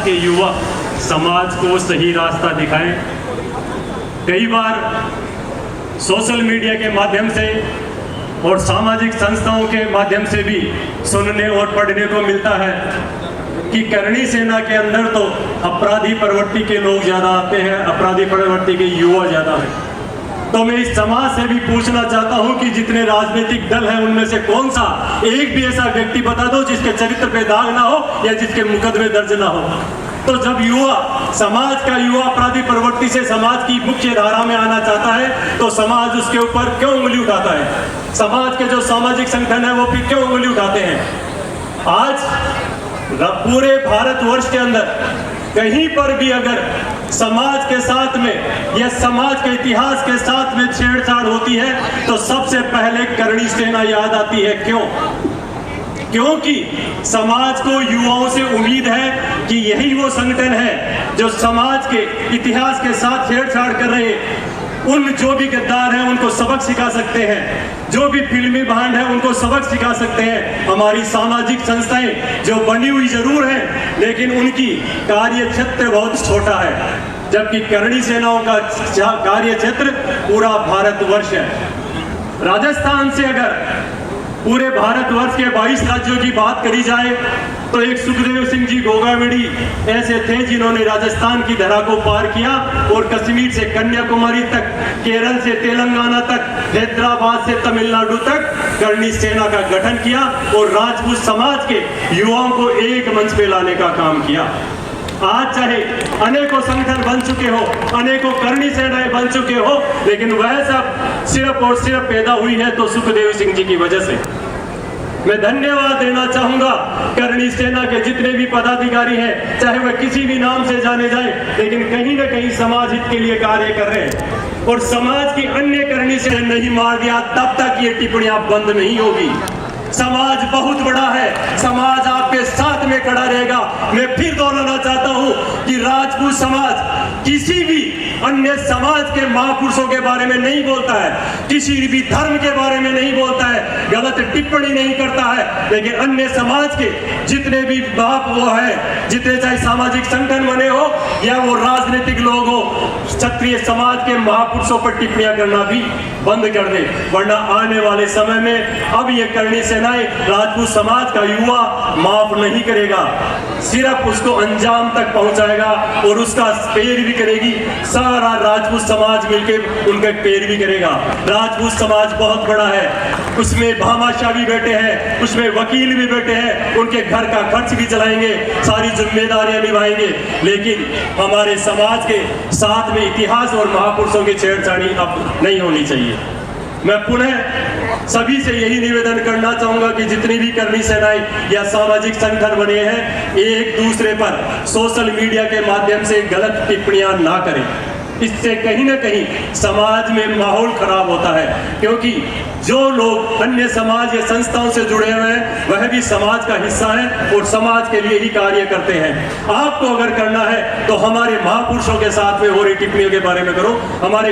के युवा समाज को सही रास्ता दिखाएं। कई बार सोशल मीडिया के माध्यम से और सामाजिक संस्थाओं के माध्यम से भी सुनने और पढ़ने को मिलता है कि करणी सेना के अंदर तो अपराधी प्रवृत्ति के लोग ज़्यादा आते हैं, अपराधी प्रवृत्ति के युवा ज़्यादा हैं। तो मैं इस समाज से भी पूछना चाहता हूं कि जितने राजनीतिक दल हैं उनमें से कौन सा एक भी ऐसा व्यक्ति बता दो जिसके चरित्र पे दाग ना हो या जिसके मुकदमे दर्ज ना हो। तो जब युवा, समाज का युवा अपराधी प्रवृत्ति से समाज की मुख्य धारा में आना चाहता है तो समाज उसके ऊपर क्यों उंगली उठाता है? समाज के जो सामाजिक संगठन है वो फिर क्यों उंगली उठाते हैं? आज पूरे भारतवर्ष के अंदर कहीं पर भी अगर समाज के साथ में या समाज के इतिहास के साथ में छेड़छाड़ होती है तो सबसे पहले करणी सेना याद आती है। क्यों? क्योंकि समाज को युवाओं से उम्मीद है कि यही वो संगठन है जो समाज के इतिहास के साथ छेड़छाड़ कर रहे उन जो भी गद्दार हैं उनको सबक सिखा सकते हैं, जो भी फिल्मी भांड है उनको सबक सिखा सकते हैं। हमारी सामाजिक संस्थाएं जो बनी हुई जरूर हैं लेकिन उनकी कार्य क्षेत्र बहुत छोटा है, जबकि करणी सेनाओं का कार्य क्षेत्र पूरा भारतवर्ष है। राजस्थान से अगर पूरे भारतवर्ष के 22 राज्यों की बात करी जाए तो एक सुखदेव सिंह जी गोगावड़ी ऐसे थे जिन्होंने राजस्थान की धरा को पार किया और कश्मीर से कन्याकुमारी तक, केरल से तेलंगाना तक, हैदराबाद से तमिलनाडु तक करणी सेना का गठन किया और राजपूत समाज के युवाओं को एक मंच पे लाने का काम किया। आज चाहे अनेकों संगठन बन चुके हो, अनेकों करणी सेनाएं बन चुके हो, लेकिन वह सब सिर्फ और सिर्फ पैदा हुई है तो सुखदेव सिंह जी की वजह से। मैं धन्यवाद देना चाहूंगा करणी सेना के जितने भी पदाधिकारी हैं, चाहे वह किसी भी नाम से जाने जाए, लेकिन कहीं ना कहीं समाज हित के लिए कार्य कर रहे हैं। और समाज की अन्य करणी से नहीं मार दिया तब तक ये टिप्पणियां बंद नहीं होगी। समाज बहुत बड़ा है, समाज आपके साथ में खड़ा रहेगा। मैं फिर दोहराना चाहता हूं कि राजपूत समाज किसी भी अन्य समाज के महापुरुषों के बारे में नहीं बोलता है, किसी भी धर्म के बारे में नहीं बोलता है, गलत टिप्पणी नहीं करता है, लेकिन अन्य समाज के जितने भी बाप वो है, जितने चाहे सामाजिक संगठन बने हो या वो राजनीतिक लोग हो, क्षत्रिय समाज के महापुरुषों पर टिप्पणियां करना भी बंद कर दे, वरना आने वाले समय में अब ये करणी सेनाएं राजपूत समाज का युवा माफ नहीं करेगा, सिर्फ उसको अंजाम तक पहुंचाएगा और उसका पैर भी करेगी। सारा राजपूत समाज मिलकर उनके पैर भी करेगा। राजपूत समाज बहुत बड़ा है, उसमें भामाशाह भी बैठे हैं, उसमें वकील भी बैठे हैं, उनके घर का खर्च भी चलाएंगे, सारी जिम्मेदारियां निभाएंगे। लेकिन हमारे समाज के साथ में इतिहास और महापुरुषों की छेड़छाड़ी अब नहीं होनी चाहिए। मैं पुनः सभी से यही निवेदन करना चाहूंगा कि जितनी भी करणी सेनाएं या सामाजिक संगठन बने हैं, एक दूसरे पर सोशल मीडिया के माध्यम से गलत टिप्पणियां ना करें। इससे कहीं ना कहीं समाज में माहौल खराब होता है, क्योंकि जो लोग अन्य समाज या संस्थाओं से जुड़े हुए हैं वह भी समाज का हिस्सा है और समाज के लिए ही कार्य करते हैं। आपको अगर करना है तो हमारे महापुरुषों के साथ में हो रही टिप्पणियों के बारे में करो। हमारे